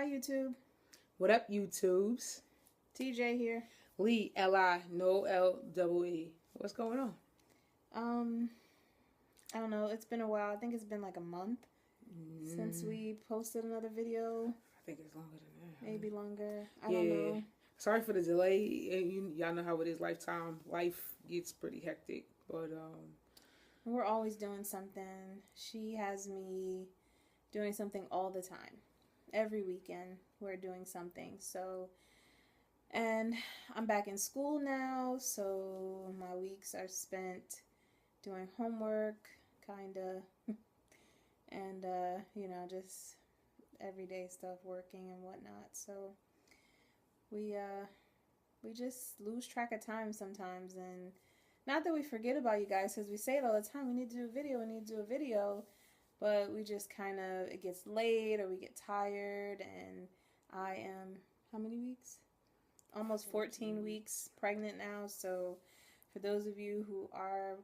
Hi, YouTube. What up, YouTubes? TJ here. Lee, L-I, no L-E-E. What's going on? Um, I don't know. It's been a while. I think it's been like a month since we posted another video. I think it's longer than that. Maybe longer. I don't know. Sorry for the delay. Y'all know how it is. Lifetime. Life gets pretty hectic. But, We're always doing something. She has me doing something all the time. Every weekend, we're doing something. So, and I'm back in school now. So, my weeks are spent doing homework, kind of. And, just everyday stuff, working and whatnot. So, we just lose track of time sometimes, and not that we forget about you guys, because we say it all the time, we need to do a video, but we just kind of, it gets late or we get tired. And I am, how many weeks? Almost 14 weeks pregnant now. So for those of you who are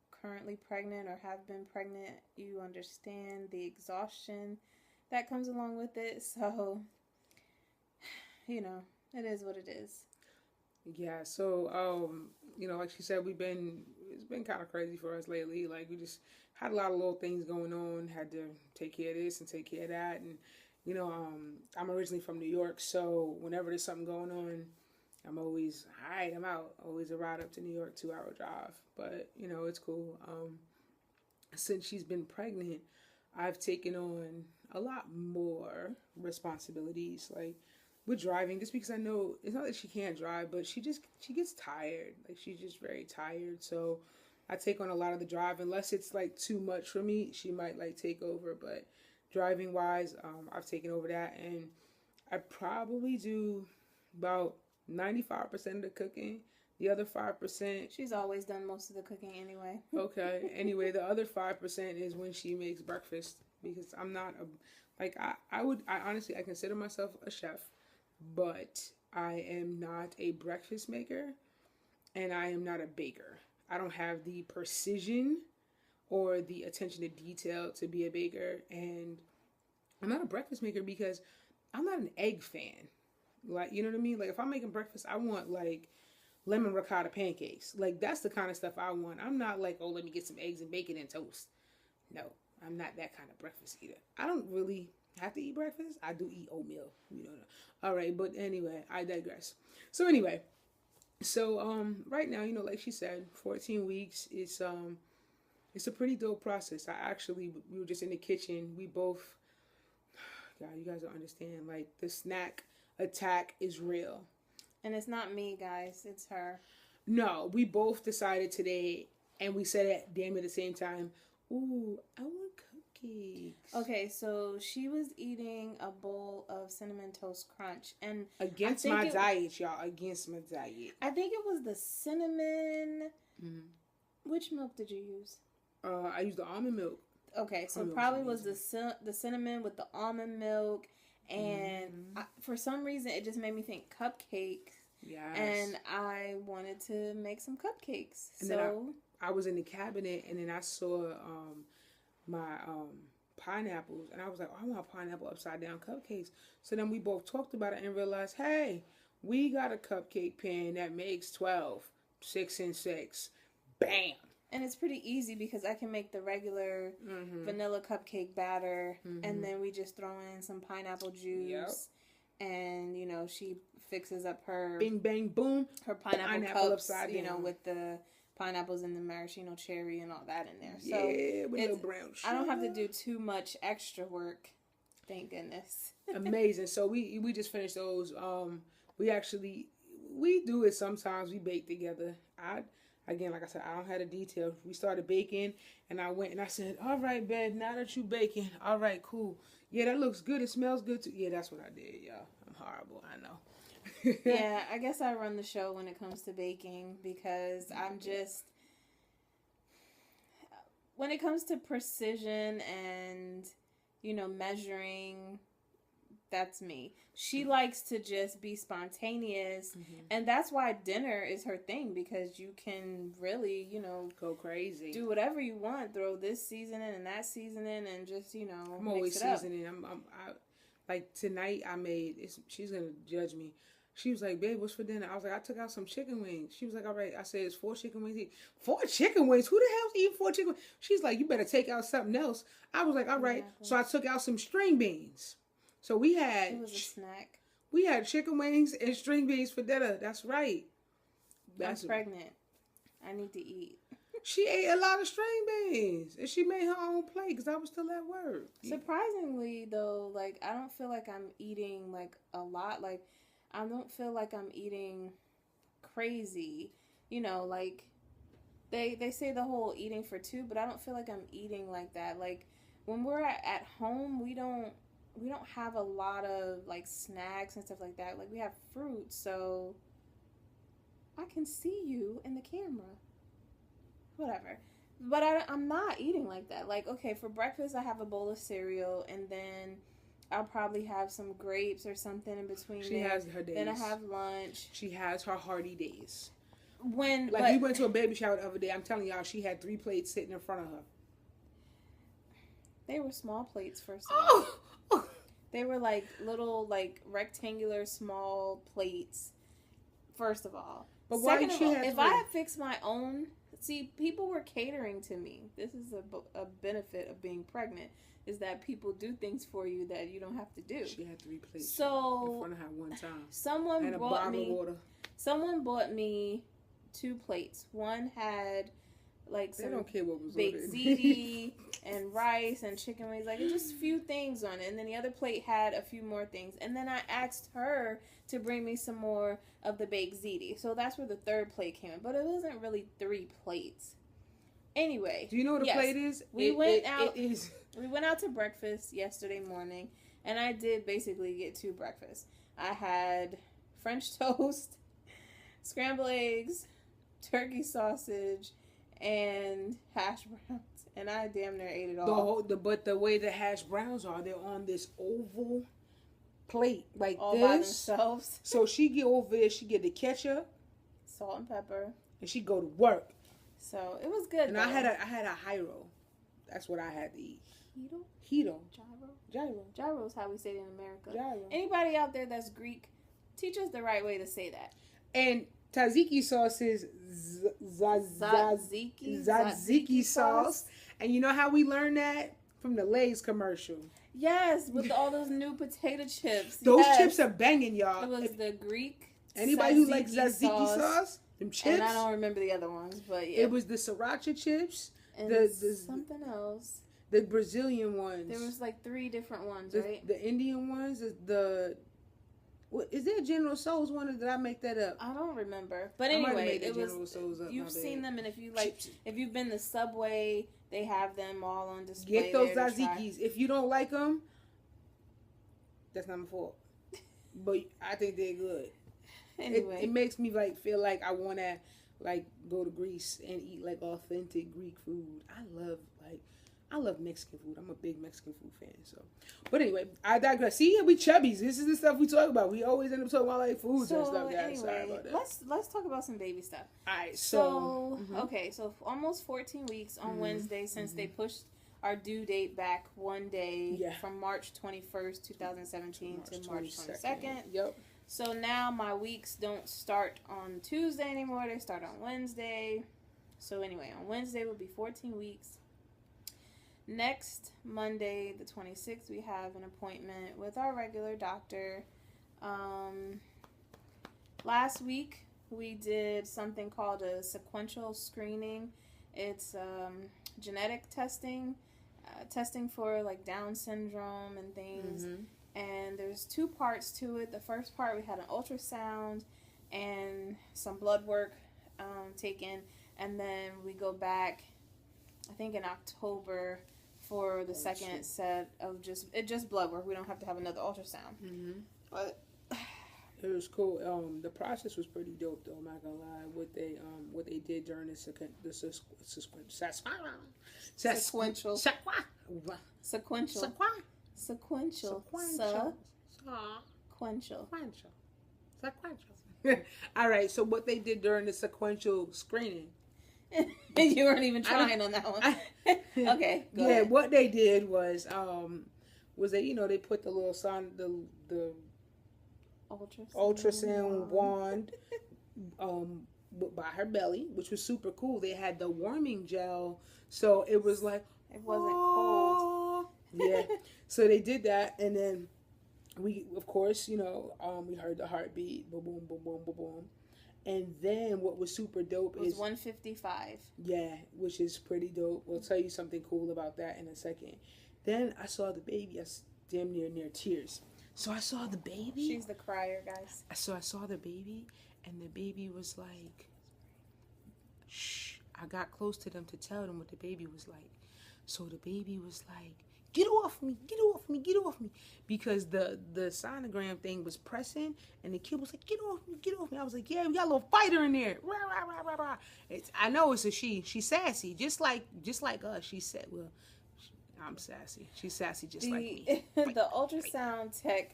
currently pregnant or have been pregnant, you understand the exhaustion that comes along with it. So, it is what it is. Yeah, so, like she said, it's been kind of crazy for us lately. Like, we just had a lot of little things going on, had to take care of this and take care of that. And, I'm originally from New York, so whenever there's something going on, I'm always, all right, I'm out. Always a ride up to New York, 2-hour drive. But, it's cool. Since she's been pregnant, I've taken on a lot more responsibilities. Like, with driving, just because I know it's not that she can't drive, but she gets tired. Like, she's just very tired. So I take on a lot of the drive. Unless it's like too much for me, she might like take over. But driving wise, I've taken over that, and I probably do about 95% of the cooking. The other 5%, she's always done most of the cooking anyway. Okay. Anyway, the other 5% is when she makes breakfast, because I'm not I honestly, I consider myself a chef, but I am not a breakfast maker, and I am not a baker. I don't have the precision or the attention to detail to be a baker, and I'm not a breakfast maker because I'm not an egg fan. Like, you know what I mean? Like, if I'm making breakfast, I want like lemon ricotta pancakes. Like, that's the kind of stuff I want. I'm not like, oh, let me get some eggs and bacon and toast. No, I'm not that kind of breakfast eater. I don't really have to eat breakfast. I do eat oatmeal. All right, but anyway, I digress. So anyway, right now, like she said, 14 weeks. It's a pretty dope process. We were just in the kitchen. We both, God, you guys don't understand. Like, the snack attack is real. And it's not me, guys. It's her. No, we both decided today, and we said it damn at the same time. Ooh, I want cupcakes. Okay, so she was eating a bowl of Cinnamon Toast Crunch, and against my diet, y'all. Against my diet. I think it was the cinnamon. Mm-hmm. Which milk did you use? I used the almond milk. Okay, so probably was the cinnamon with the almond milk, and for some reason it just made me think cupcakes. Yes. And I wanted to make some cupcakes. And so I was in the cabinet, and then I saw my pineapples, and I was like, oh, I want pineapple upside down cupcakes. So then we both talked about it and realized, hey, we got a cupcake pan that makes 12, 6 and 6. Bam. And it's pretty easy because I can make the regular vanilla cupcake batter, and then we just throw in some pineapple juice, and she fixes up her bing bang boom, her pineapple cups, upside down, with the pineapples and the maraschino cherry and all that in there. So yeah, with no brown sugar. I don't have to do too much extra work. Thank goodness. Amazing. So we just finished those. We do it sometimes. We bake together. Again, like I said, I don't have the details. We started baking, and I went and I said, all right, babe, now that you baking, all right, cool. Yeah, that looks good. It smells good too. Yeah, that's what I did, y'all. I'm horrible, I know. Yeah, I guess I run the show when it comes to baking, because I'm just, when it comes to precision and, measuring, that's me. She likes to just be spontaneous, and that's why dinner is her thing, because you can really, go crazy, do whatever you want, throw this seasoning and that seasoning, and just, I'm always seasoning. Like tonight, she's gonna judge me. She was like, "Babe, what's for dinner?" I was like, "I took out some chicken wings." She was like, "All right." I said, "It's 4 chicken wings." 4 chicken wings? Who the hell's eating 4 chicken wings? She's like, "You better take out something else." I was like, "All right." Exactly. So I took out some string beans. So we had. It was a snack. We had chicken wings and string beans for dinner. That's right. I'm pregnant. I need to eat. She ate a lot of string beans, and she made her own plate because I was still at work. Surprisingly, though, like, I don't feel like I'm eating, like, a lot. Like, I don't feel like I'm eating crazy. You know, like, they say the whole eating for two, but I don't feel like I'm eating like that. Like, when we're at home, we don't have a lot of, like, snacks and stuff like that. Like, we have fruit, so I can see you in the camera. Whatever. But I'm not eating like that. Like, okay, for breakfast, I have a bowl of cereal, and then I'll probably have some grapes or something in between. She has her days. Then I have lunch. She has her hearty days. We went to a baby shower the other day. I'm telling y'all, she had 3 plates sitting in front of her. They were small plates, first of all. Oh. They were like little, like, rectangular small plates, first of all. But why did she have if I had fixed my own... See, people were catering to me. This is a benefit of being pregnant, is that people do things for you that you don't have to do. She had 3 plates so in front of her one time. Someone bought me 2 plates. One had like some baked ziti and rice and chicken wings, like just a few things on it. And then the other plate had a few more things. And then I asked her to bring me some more of the baked ziti. So that's where the 3rd plate came in. But it wasn't really 3 plates. Anyway. Do you know what a plate is? We went out to breakfast yesterday morning, and I did basically get 2 breakfasts. I had French toast, scrambled eggs, turkey sausage, and hash browns. And I damn near ate it all. But the way the hash browns are, they're on this oval plate like all this. By themselves. So she get over there, she get the ketchup, salt and pepper, and she go to work. So it was good. And though. I had a gyro. That's what I had to eat. Gyro. Gyro is how we say it in America. Gyro. Anybody out there that's Greek, teach us the right way to say that. And tzatziki sauce is tzatziki sauce. And you know how we learned that? From the Lay's commercial. Yes, with all those new potato chips. Those chips are banging, y'all. It was the Greek. Anybody who likes tzatziki sauce, them chips. And I don't remember the other ones, but yeah. It was the sriracha chips. And something else. The Brazilian ones. There was like 3 different ones, right? The Indian ones. Is there a General Tso's one, or did I make that up? I don't remember. But anyway, it was. You've seen them, and if you've been to Subway, they have them all on display. Get those tzatziki's. If you don't like them, that's not my fault. But I think they're good. Anyway, it makes me feel like I want to go to Greece and eat authentic Greek food. I love Mexican food. I'm a big Mexican food fan. So, but anyway, I digress. See, we chubbies. This is the stuff we talk about. We always end up talking about foods and stuff. Guys, anyway, sorry about that. Let's talk about some baby stuff. All right. So okay, so almost 14 weeks on Wednesday since they pushed our due date back one day from March 21st, 2017 to March 22nd. Yep. So now my weeks don't start on Tuesday anymore. They start on Wednesday. So anyway, on Wednesday will be 14 weeks. Next Monday, the 26th, we have an appointment with our regular doctor. Last week, we did something called a sequential screening. It's genetic testing, testing for Down syndrome and things. Mm-hmm. And there's 2 parts to it. The first part, we had an ultrasound and some blood work taken. And then we go back, I think in October, for the second set of just blood work. We don't have to have another ultrasound. Mm-hmm. But it was cool. The process was pretty dope, though. I'm not gonna lie. What they did during the sequential. All right. So what they did during the sequential screening. You weren't even trying on that one. Okay. Go ahead. What they did was was they, they put the little the Ultrasound ultrasound wand by her belly, which was super cool. They had the warming gel, so it was like it wasn't cold. Yeah, so they did that, and then we, of course, we heard the heartbeat, boom, boom, boom, boom, boom, boom, and then what was super dope is 155. Yeah, which is pretty dope. We'll tell you something cool about that in a second. Then I saw the baby. I was damn near tears. So I saw the baby. She's the crier, guys. So I saw the baby, and the baby was like, shh. I got close to them to tell them what the baby was like. So the baby was like, get off me, get off me, get off me. Because the sonogram thing was pressing, and the kid was like, get off me, get off me. I was like, yeah, we got a little fighter in there. Rah, rah, rah, rah, rah. I know it's a she. She's sassy, just like us. She said, well, I'm sassy. She's sassy just like me. The ultrasound tech,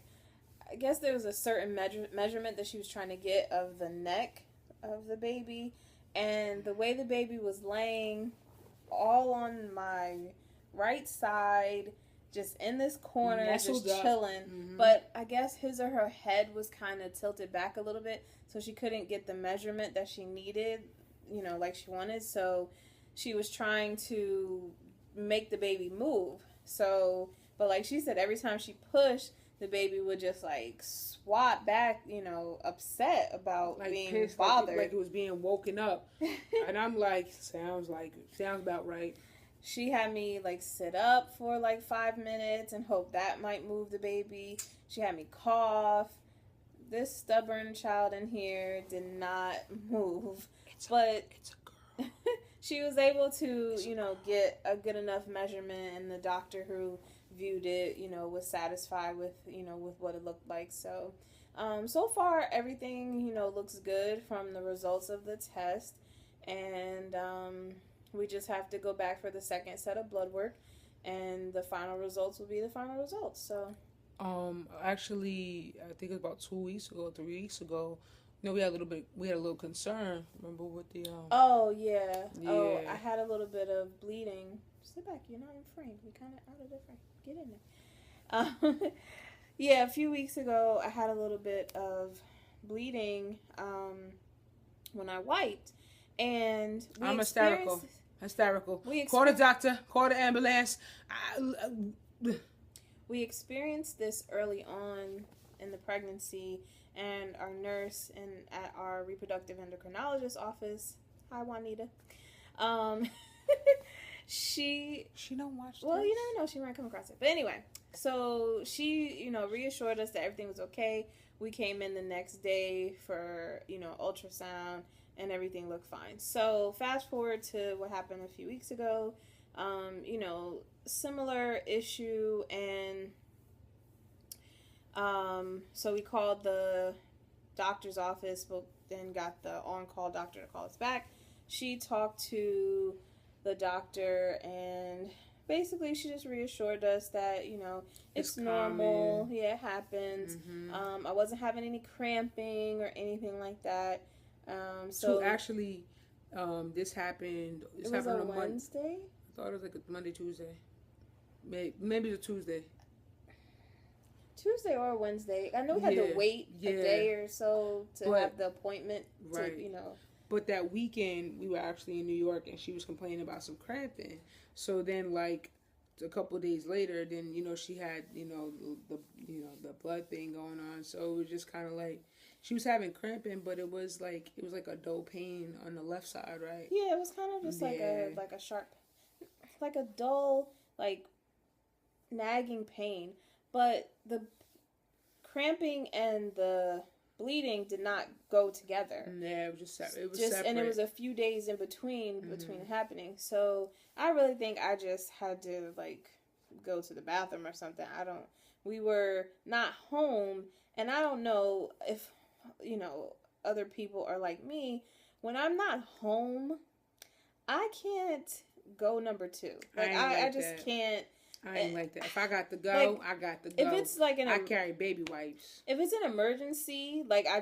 I guess there was a certain measurement that she was trying to get of the neck of the baby. And the way the baby was laying all on my right side, just in this corner, nestled just chilling. Mm-hmm. But I guess his or her head was kind of tilted back a little bit, so she couldn't get the measurement that she needed, like she wanted. So she was trying to make the baby move. So, but like she said, every time she pushed, the baby would just like swat back, upset about like being pissed, bothered, like it was being woken up. And I'm like, sounds about right. She had me like sit up for like 5 minutes and hope that might move the baby. She had me cough. This stubborn child in here did not move. It's a girl. She was able to, get a good enough measurement, and the doctor who viewed it, was satisfied with, with what it looked like. So, so far everything, looks good from the results of the test, and we just have to go back for the second set of blood work, and the final results will be the final results. So, actually, I think it was about 2 weeks ago, 3 weeks ago. We had a little concern. Remember with the Oh yeah. Oh, I had a little bit of bleeding. Sit back. You're not in frame. You're kind of out of the frame. Get in there. Yeah, a few weeks ago, I had a little bit of bleeding when I wiped, and I'm hysterical. Call the doctor. Call the ambulance. We experienced this early on in the pregnancy, and our nurse at our reproductive endocrinologist office, hi Juanita, she don't watch this. Well, you never know, she might come across it. But anyway, so she, reassured us that everything was okay. We came in the next day for, ultrasound, and everything looked fine. So fast forward to what happened a few weeks ago. Similar issue, and so we called the doctor's office, but then got the on-call doctor to call us back. She talked to the doctor, and basically she just reassured us that, it's normal. Common. Yeah, it happens. Mm-hmm. I wasn't having any cramping or anything like that. So actually, this happened. It was on Wednesday? I thought it was like a Monday, Tuesday. Maybe the Tuesday. Tuesday or Wednesday. I know we had to wait a day or so to have the appointment. Right. But that weekend we were actually in New York, and she was complaining about some cramping. So then, like a couple of days later, then she had the blood thing going on. So it was just kind of like she was having cramping, but it was like a dull pain on the left side, right? Yeah, it was kind of just like a sharp, like a dull, like nagging pain. But the cramping and the bleeding did not go together. Yeah, it was separate. And it was a few days in between happening. So I really think I just had to go to the bathroom or something. We were not home, and I don't know if other people are like me. When I'm not home, I can't go number 2. I just can't. I ain't like that. If I got to go, I got to go. If it's I carry baby wipes. If it's an emergency, I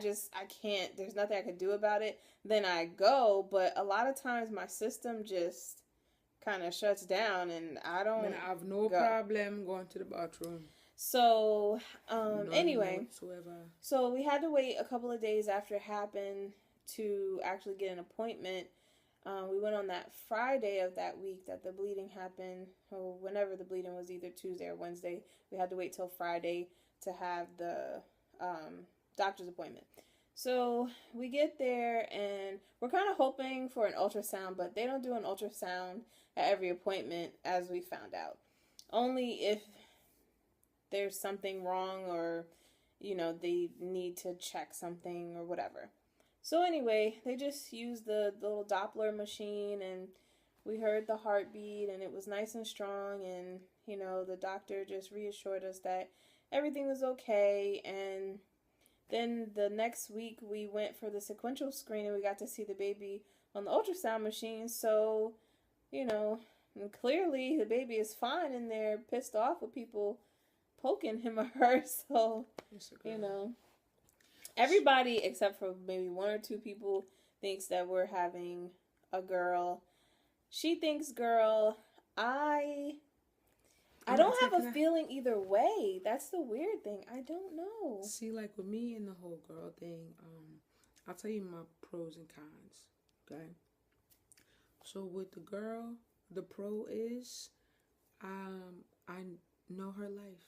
can't. There's nothing I can do about it. Then I go. But a lot of times my system just kind of shuts down, and I don't. And I have no go. problem going to the bathroom. So, None anyway, whatsoever. so we had to wait a couple of days after it happened to actually get an appointment. We went on that Friday of that week that the bleeding happened, or whenever the bleeding was, either Tuesday or Wednesday. We had to wait till Friday to have the doctor's appointment. So we get there, and we're kind of hoping for an ultrasound, but they don't do an ultrasound at every appointment, as we found out. Only if there's something wrong, or they need to check something or whatever. So anyway, they just used the little Doppler machine, and we heard the heartbeat, and it was nice and strong, and the doctor just reassured us that everything was okay. And then the next week we went for the sequential screen, and we got to see the baby on the ultrasound machine. So and clearly the baby is fine, and they're pissed off with people poking him or her. So everybody except for maybe one or two people thinks that we're having a girl. She thinks girl. I don't have a feeling either way. That's the weird thing. I don't know. See, like with me and the whole girl thing, I'll tell you my pros and cons. Okay. So with the girl, the pro is, I know her life.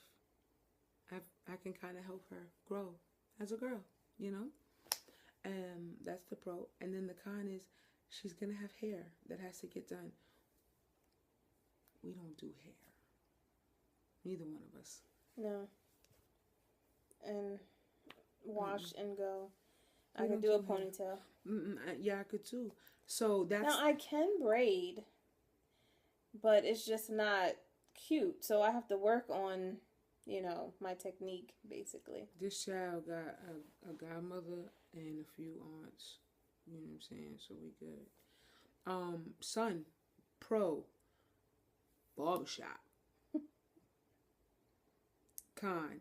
I can kind of help her grow as a girl, and that's the pro. And then the con is, she's gonna have hair that has to get done. We don't do hair. Neither one of us. No. And wash and go. I could do a ponytail. Yeah, I could too. So that's... Now, I can braid, but it's just not cute. So I have to work on, my technique, basically. This child got a godmother and a few aunts. You know what I'm saying? So we good. Son, pro, barbershop. Con,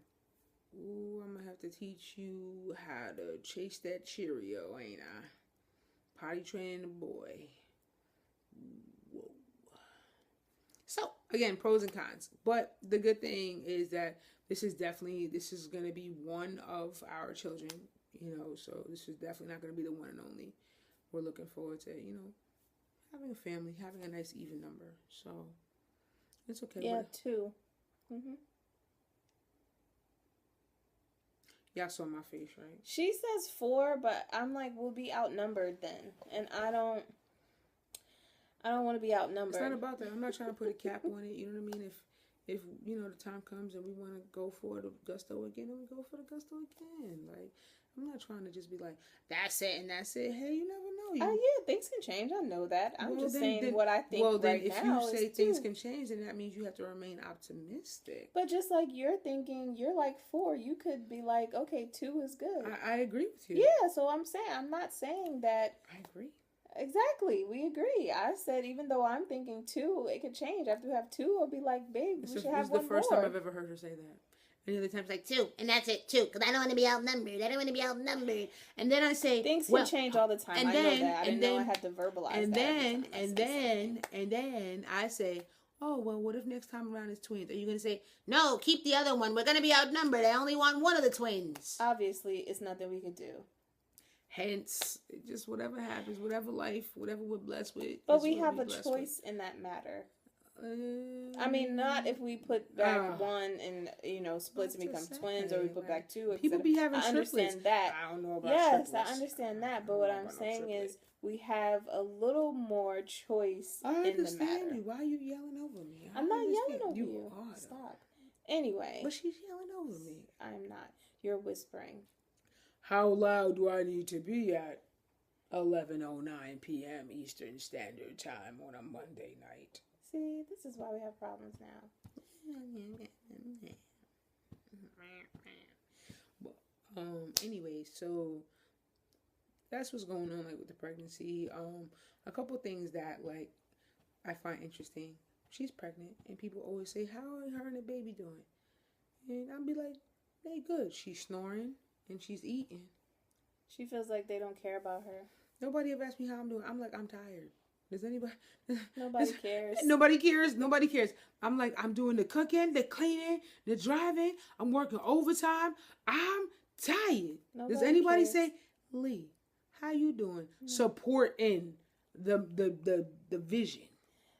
ooh, I'm gonna have to teach you how to chase that Cheerio, ain't I? Potty training the boy. Whoa. So, again, pros and cons. But the good thing is that this is going to be one of our children, so this is definitely not going to be the one and only. We're looking forward to, having a family, having a nice even number. So, it's okay. Yeah, 2. Mm-hmm. Y'all saw my face, right? She says 4, but I'm like, we'll be outnumbered then. And I don't want to be outnumbered. It's not about that. I'm not trying to put a cap on it. You know what I mean? If the time comes and we want to go for the gusto again, then we go for the gusto again. Like, I'm not trying to just be like, that's it and that's it. Hey, you never know. Oh yeah, things can change. I know that. I'm just saying what I think. Well, then right if now you say is things 2. can change, then that means you have to remain optimistic. But just like you're thinking, you're like 4. You could be like, okay, 2 is good. I agree with you. Yeah, so I'm not saying that. I agree. Exactly, we agree. I said even though I'm thinking 2, it could change. After you have 2, I'll be like, babe, we should have one more. This is the first time I've ever heard her say that. Any other times like 2, and that's it, 2, because I don't want to be outnumbered. And then I say things can change all the time. I know that. I didn't know I had to verbalize that. And then I say, oh well, what if next time around it's twins? Are you gonna say no? Keep the other one. We're gonna be outnumbered. I only want one of the twins. Obviously, it's nothing we could do. Hence, just whatever happens, whatever life, whatever we're blessed with. But we have a choice in that matter. I mean, not if we put back one and splits and becomes twins, or we put back 2. People be having triplets. I understand that. I don't know about triplets. triplets. I understand that. But what I'm saying is, we have a little more choice in the matter. Why are you yelling over me? I'm not yelling over you. You are. Stop. Anyway. But she's yelling over me. I'm not. You're whispering. How loud do I need to be at 11:09 p.m. Eastern Standard Time on a Monday night? See, this is why we have problems now. Anyway, so that's what's going on, like, with the pregnancy. A couple things that, like, I find interesting. She's pregnant, and people always say, how are her and the baby doing? And I'll be like, they good. She's snoring, and she's eating. She feels like they don't care about her. Nobody ever asked me how I'm doing. I'm like, I'm tired. Does anybody? Nobody cares. Nobody cares. Nobody cares. I'm like, I'm doing the cooking, the cleaning, the driving. I'm working overtime. I'm tired. Does Nobody anybody cares. say, Lee, how you doing? No. Supporting the vision.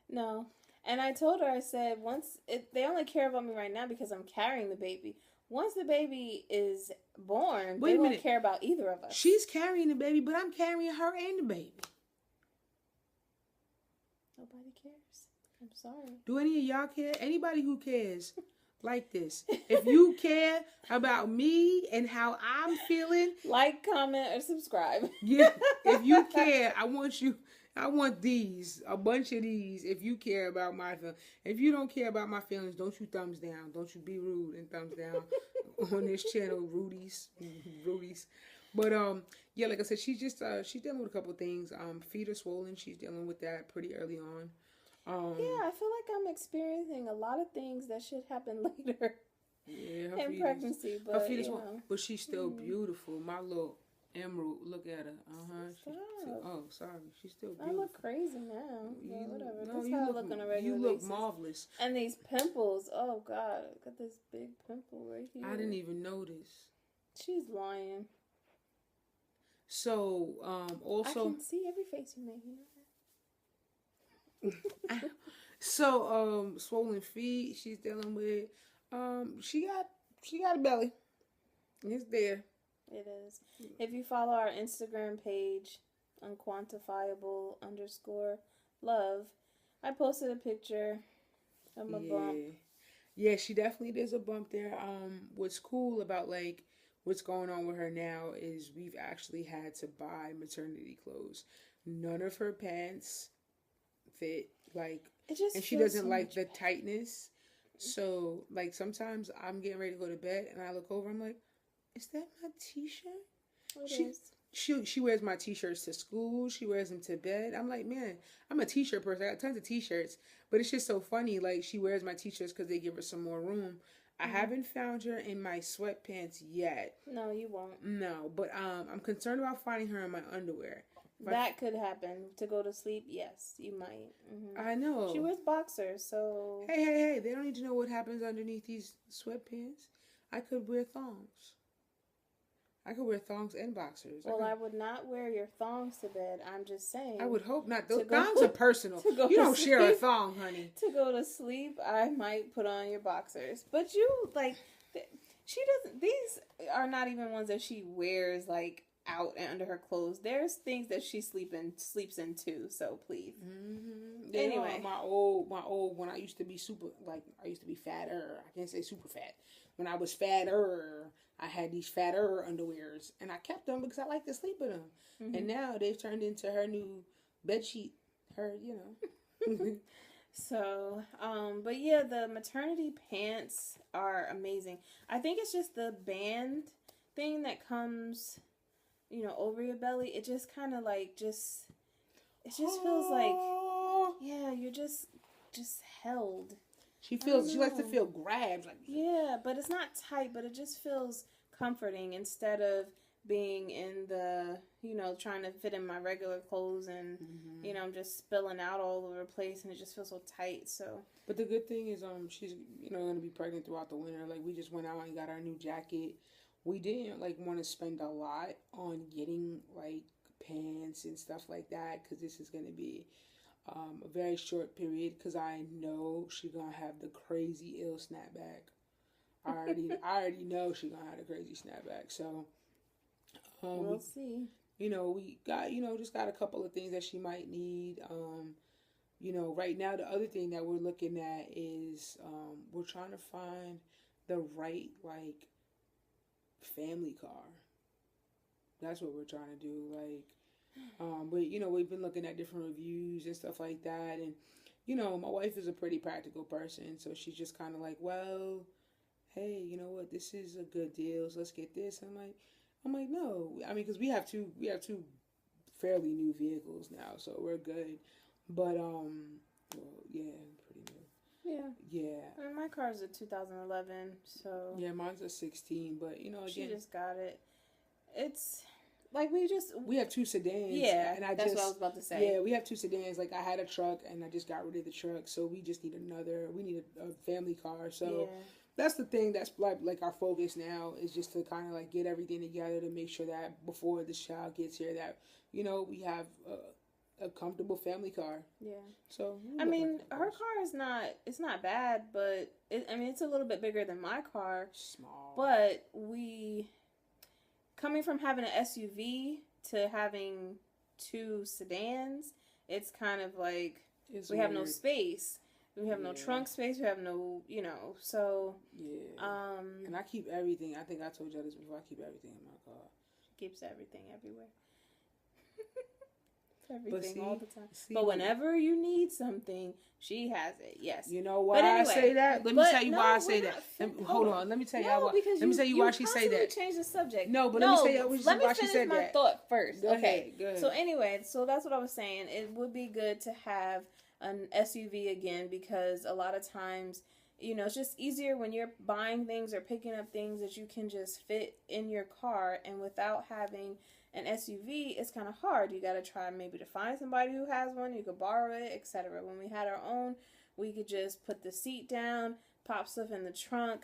No. And I told her, I said, they only care about me right now because I'm carrying the baby. Once the baby is born, they won't care about either of us. She's carrying the baby, but I'm carrying her and the baby. Nobody cares. I'm sorry. Do any of y'all care? Anybody who cares like this. If you care about me and how I'm feeling. Like, comment, or subscribe. Yeah. If you care, I want a bunch of these, if you care about my feelings. If you don't care about my feelings, don't you thumbs down. Don't you be rude and thumbs down on this channel, Rudy's. But, yeah, like I said, she's dealing with a couple things. Feet are swollen. She's dealing with that pretty early on. Yeah, I feel like I'm experiencing a lot of things that should happen later in pregnancy. But, but she's still beautiful. My little Emerald, look at her. Sorry. She's still beautiful. I look crazy now. Whatever. No, This is how I look on a regular basis. You look marvelous. And these pimples. Oh, God. I got this big pimple right here. I didn't even notice. She's lying. So, also... I can see every face you make, you know that? So, swollen feet she's dealing with. She got a belly. It's there. It is. If you follow our Instagram page, unquantifiable_love, I posted a picture of my bump. Yeah, she definitely, there's a bump there. What's cool about, like, what's going on with her now is we've actually had to buy maternity clothes. None of her pants fit, like, and she doesn't like the tightness. So, like, sometimes I'm getting ready to go to bed and I look over, I'm like, is that my t-shirt? She wears my t-shirts to school. She wears them to bed. I'm like, man, I'm a t-shirt person. I got tons of t-shirts. But it's just so funny. Like, she wears my t-shirts because they give her some more room. I haven't found her in my sweatpants yet. No, you won't. No, but I'm concerned about finding her in my underwear. That could happen. To go to sleep, yes, you might. Mm-hmm. I know. She wears boxers, so... Hey, they don't need to know what happens underneath these sweatpants. I could wear thongs. I could wear thongs and boxers. Well, I would not wear your thongs to bed. I'm just saying. I would hope not. Those thongs are personal. You don't share a thong, honey. To go to sleep, I might put on your boxers. But you, like, she doesn't... These are not even ones that she wears, like, out and under her clothes. There's things that she sleeps in too, so please. Mm-hmm. Anyway. My old, when I used to be I used to be fatter. I can't say super fat. When I was fatter, I had these fatter underwears, and I kept them because I like to sleep in them. Mm-hmm. And now they've turned into her new bed sheet. So, but yeah, the maternity pants are amazing. I think it's just the band thing that comes, over your belly. It just kind of like it just feels like, yeah, you're just held. She likes to feel grabbed. Yeah, but it's not tight, but it just feels comforting instead of being in the, trying to fit in my regular clothes and, I'm just spilling out all over the place and it just feels so tight, so. But the good thing is, she's, going to be pregnant throughout the winter. Like, we just went out and got our new jacket. We didn't, want to spend a lot on getting, pants and stuff like that because this is going to be a very short period because I know she's going to have the crazy ill snapback. I already know she's going to have the crazy snapback. So, we'll see. We got, just got a couple of things that she might need. Right now, the other thing that we're looking at is we're trying to find the right, family car. That's what we're trying to do. But, we've been looking at different reviews and stuff like that. And, my wife is a pretty practical person. So she's just kind of like, well, hey, you know what? This is a good deal. So let's get this. I'm like, no. I mean, because we have two fairly new vehicles now. So we're good. But, yeah, pretty new. Yeah. Yeah. I mean, my car's a 2011, so. Yeah, mine's a 16, but, again. She just got it. like we have 2 sedans. Yeah, and that's what I was about to say. Yeah, we have 2 sedans. Like I had a truck and I just got rid of the truck, so we just need we need a family car. So that's the thing that's like our focus now is just to kind of like get everything together to make sure that before this child gets here that we have a comfortable family car. Yeah. So I mean, her car is it's not bad, but it's a little bit bigger than my car. Small. But coming from having an SUV to having 2 sedans, it's kind of like we have no space. We have no trunk space. We have no, so. Yeah. And I keep everything. I think I told y'all this before. I keep everything in my car. She keeps everything everywhere. Everything all the time. But whenever you need something, she has it. Yes. You know why I say that? Let me tell you why I say that. Hold on. Let me tell you why. Let me tell you why she say that. Change the subject. No, but let me tell you why she said that. Let me finish my thought first. Go ahead. So anyway, so that's what I was saying. It would be good to have an SUV again because a lot of times, it's just easier when you're buying things or picking up things that you can just fit in your car, and without having an SUV, it's kind of hard. You got to try maybe to find somebody who has one. You could borrow it, etc. When we had our own, we could just put the seat down, pop stuff in the trunk.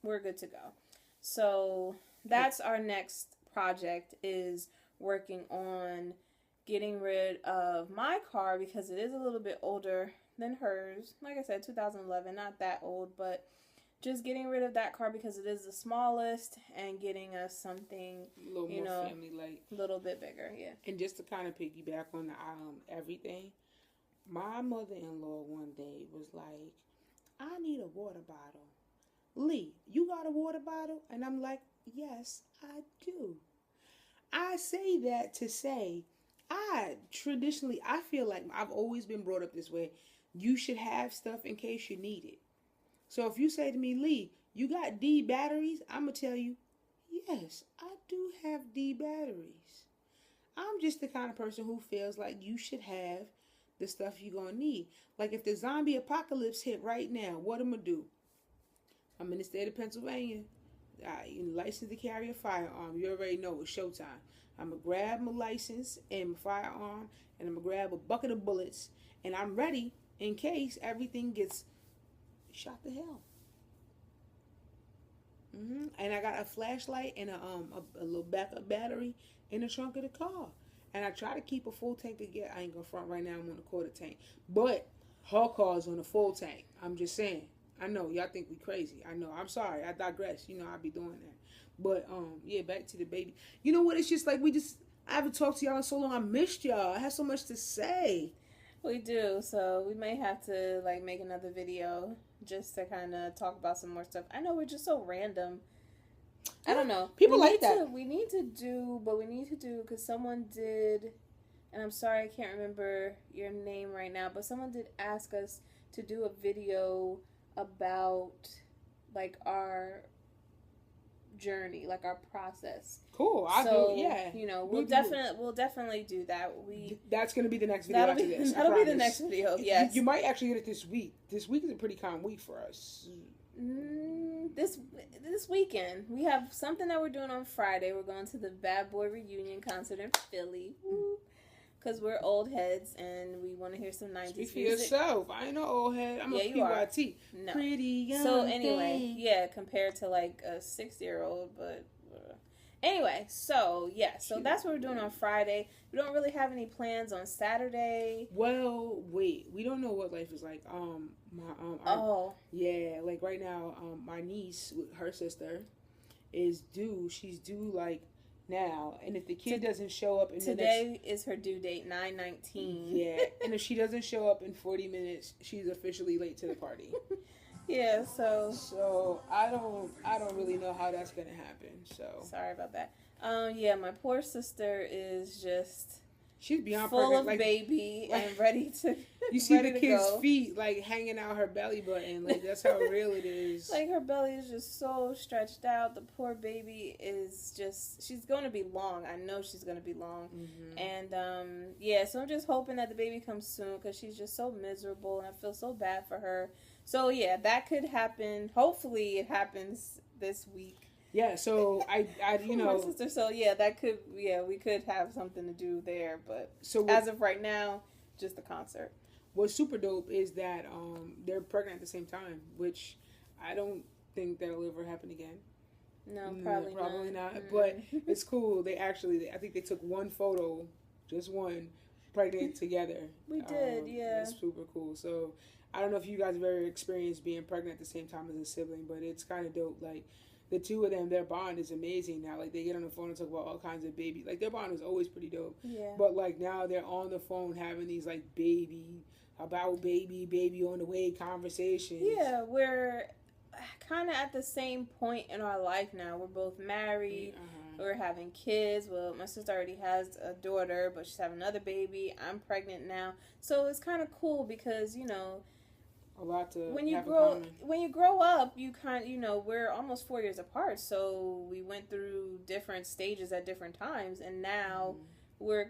We're good to go. So that's our next project, is working on getting rid of my car because it is a little bit older than hers. Like I said, 2011, not that old, but just getting rid of that car because it is the smallest and getting us something a little more family-like, a little bit bigger. Yeah. And just to kind of piggyback on the everything, my mother-in-law one day was like, I need a water bottle. Lee, you got a water bottle? And I'm like, yes, I do. I say that to say, I feel like I've always been brought up this way. You should have stuff in case you need it. So if you say to me, Lee, you got D batteries? I'm going to tell you, yes, I do have D batteries. I'm just the kind of person who feels like you should have the stuff you're going to need. Like if the zombie apocalypse hit right now, what am I going to do? I'm in the state of Pennsylvania. I'm licensed to carry a firearm. You already know it's showtime. I'm going to grab my license and my firearm, and I'm going to grab a bucket of bullets, and I'm ready in case everything gets shot to hell. And I got a flashlight and a little backup battery in the trunk of the car. And I try to keep a full tank of gas. I ain't gonna front right now. I'm on a quarter tank. But her car's on a full tank. I'm just saying. I know y'all think we crazy. I know. I'm sorry. I digress. I be doing that. But yeah, back to the baby. You know what? It's just like I haven't talked to y'all in so long. I missed y'all. I have so much to say. We do. So we may have to make another video just to kind of talk about some more stuff. I know we're just so random. I don't know. People like that. We need to do, because someone did, and I'm sorry I can't remember your name right now, but someone did ask us to do a video about our journey, our process. Cool. I'll do. Yeah. We'll definitely do that. That's gonna be the next video after this. That'll be the next video. Yes. You might actually get it this week. This week is a pretty calm week for us. This weekend we have something that we're doing on Friday. We're going to the Bad Boy reunion concert in Philly. Because we're old heads and we want to hear some 90s Speak for music. yourself. I ain't no old head. I'm a PYT. No. Pretty young So anyway, thing. compared to a 6-year-old, but anyway, so that's what we're doing on Friday. We don't really have any plans on Saturday. Well, wait, we don't know what life is like. Right now, my niece, her sister, is due. She's due now, and if the kid doesn't show up today is her due date, 9/19. Yeah, and if she doesn't show up in 40 minutes, she's officially late to the party. Yeah, so I don't really know how that's gonna happen. So sorry about that. My poor sister is just she's beyond full perfect. of baby and ready to. You see the kid's feet hanging out her belly button. That's how real it is. Her belly is just so stretched out. The poor baby is she's going to be long. I know she's going to be long. Mm-hmm. And so I'm just hoping that the baby comes soon because she's just so miserable and I feel so bad for her. So yeah, that could happen. Hopefully it happens this week. Yeah, so I you My know, sister. So yeah, that could we could have something to do there, but so as of right now, just the concert. what's super dope is that they're pregnant at the same time, which I don't think that'll ever happen again. No, Probably not. Mm-mm. But it's cool. I think they took one photo, just one, pregnant together. We did, yeah. It's super cool. So I don't know if you guys have ever experienced being pregnant at the same time as a sibling, but it's kind of dope. Like the two of them, their bond is amazing now. Like they get on the phone and talk about all kinds of baby. Like their bond was always pretty dope. Yeah. But like now they're on the phone having these like baby on the way conversations. Yeah, we're kind of at the same point in our life now. We're both married. We're having kids. Well, my sister already has a daughter, but she's having another baby. I'm pregnant now. So it's kind of cool because, A lot to when you have in grow common. when you grow up, you kind of, we're almost 4 years apart. So we went through different stages at different times, and now we're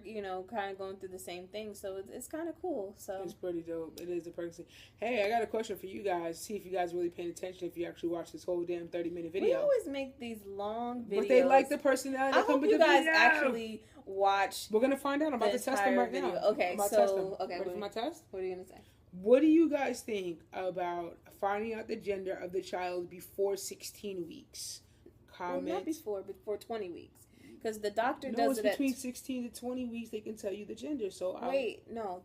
kind of going through the same thing. So it's kind of cool. So It's pretty dope. It is a pregnancy. Hey, I got a question for you guys. See if you guys really paying attention. If you actually watch this whole damn 30-minute video. we always make these long videos. But they like the personality. I that come hope with you the guys video. actually watch. We're gonna find out. I'm about the to test them entire right video. now. Okay, I'm about to so- test them. okay, Ready for wait. my test? What are you gonna say? What do you guys think about finding out the gender of the child before 16 weeks? Comment. Well, not before 20 weeks. Because the doctor No, does it's it between 16 to 20 weeks. They can tell you the gender. So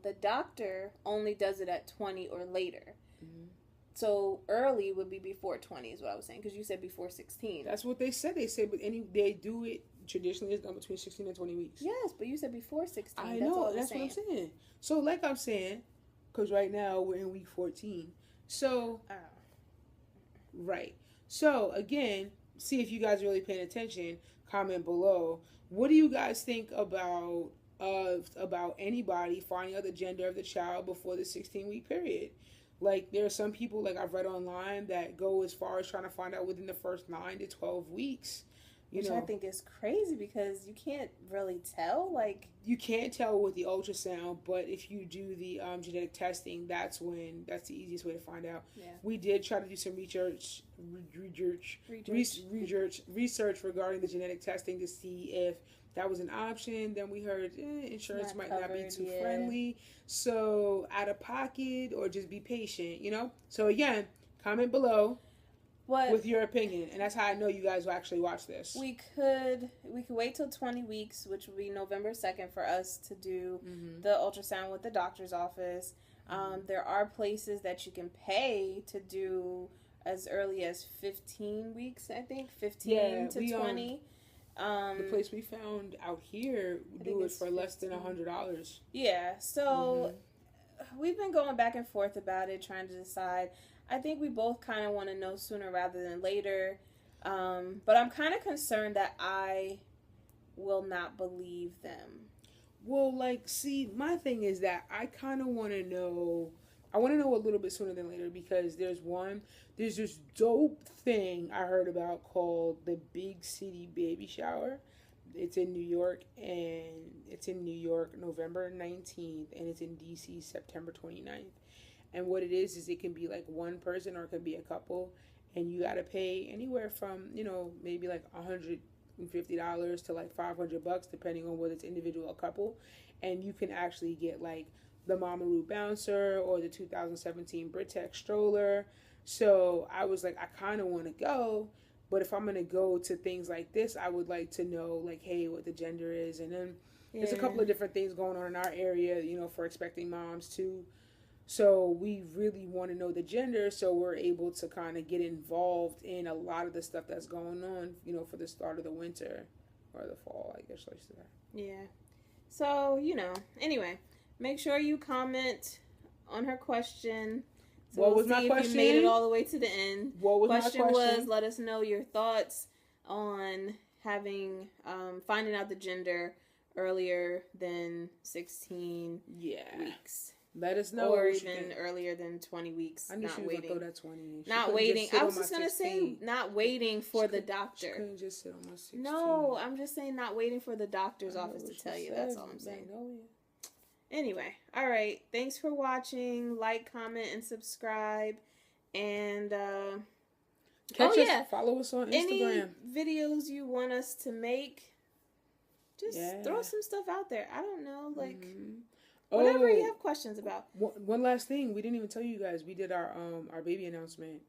the doctor only does it at 20 or later. Mhm. So early would be before 20 is what I was saying. Because you said before 16. That's what they said. They said, but they do it traditionally. It's done between 16 and 20 weeks. Yes, but you said before 16. I That's know. all I was That's saying. what I'm saying. So, like I'm saying, because right now we're in week 14. So, Oh. right. So, again, see if you guys are really paying attention. Comment below. What do you guys think about anybody finding out the gender of the child before the 16-week period? Like, there are some people, like I've read online, that go as far as trying to find out within the first 9 to 12 weeks. Which I think is crazy because you can't really tell. Like, you can't tell with the ultrasound, but if you do the genetic testing, that's the easiest way to find out. Yeah. We did try to do some research regarding the genetic testing to see if that was an option. Then we heard insurance might not be too friendly, so out of pocket or just be patient, So again, comment below with your opinion, and that's how I know you guys will actually watch this. We could wait till 20 weeks, which would be November 2nd, for us to do the ultrasound with the doctor's office. There are places that you can pay to do as early as 15 weeks, I think, 15 to 20. The place we found out here do it for less than $100. Yeah, so we've been going back and forth about it, trying to decide. I think we both kind of want to know sooner rather than later. But I'm kind of concerned that I will not believe them. Well, see, my thing is that I kind of want to know. I want to know a little bit sooner than later because there's this dope thing I heard about called the Big City Baby Shower. It's in New York, November 19th, and it's in DC September 29th. And what it is it can be like one person or it can be a couple, and you gotta pay anywhere from maybe like $150 to like $500 depending on whether it's individual or couple, and you can actually get like the Mamaroo bouncer or the 2017 Britex stroller. So I was like, I kind of want to go, but if I'm gonna go to things like this, I would like to know like, hey, what the gender is, and then there's a couple of different things going on in our area, for expecting moms too. So we really want to know the gender so we're able to kind of get involved in a lot of the stuff that's going on, for the start of the winter or the fall, I guess I should say. Yeah. So, anyway, make sure you comment on her question. So What was my question? If you made it all the way to the end. What was my question? question? Was let us know your thoughts on having finding out the gender earlier than 16 weeks. Let us know. Or even earlier than 20 weeks. I knew she was going to throw that 20 in. Not waiting. I was just going to say not waiting for the doctor. She couldn't just sit on my 16. No, I'm just saying not waiting for the doctor's office to tell you. That's all I'm saying. Anyway, all right. Thanks for watching. Like, comment, and subscribe. And Catch us. Yeah. Follow us on Any Instagram. videos you want us to make, just Yeah. throw some stuff out there. I don't know, like Mhm. whatever you have questions about. One last thing, we didn't even tell you guys. We did our baby announcement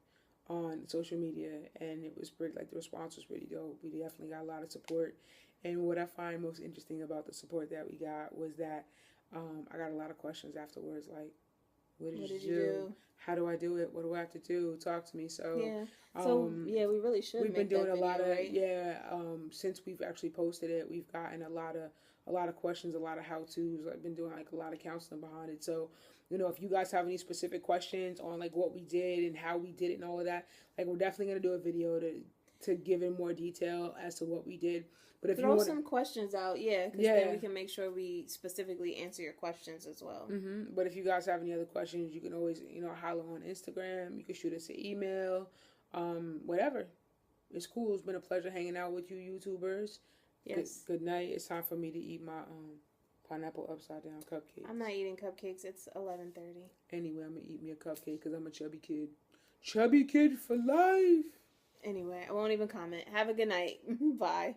on social media, and it was pretty, like, the response was pretty dope. We definitely got a lot of support, and what I find most interesting about the support that we got was that I got a lot of questions afterwards, like, what did you do? How do I do it? What do I have to do? Talk to me. So yeah. So we really should. We've been make doing that a lot video, of right? since we've actually posted it. We've gotten a lot of questions, a lot of how tos. I've been doing like a lot of counseling behind it. So, you know, if you guys have any specific questions on like what we did and how we did it and all of that, like, we're definitely gonna do a video to give in more detail as to what we did. But if throw you want some questions out, because then we can make sure we specifically answer your questions as well. Mm-hmm. But if you guys have any other questions, you can always, you know, holler on Instagram. You can shoot us an email, whatever. It's cool. It's been a pleasure hanging out with you, YouTubers. Yes. Good night. It's time for me to eat my pineapple upside down cupcakes. I'm not eating cupcakes. It's 11:30. Anyway, I'm gonna eat me a cupcake because I'm a chubby kid. Chubby kid for life. Anyway, I won't even comment. Have a good night. Bye.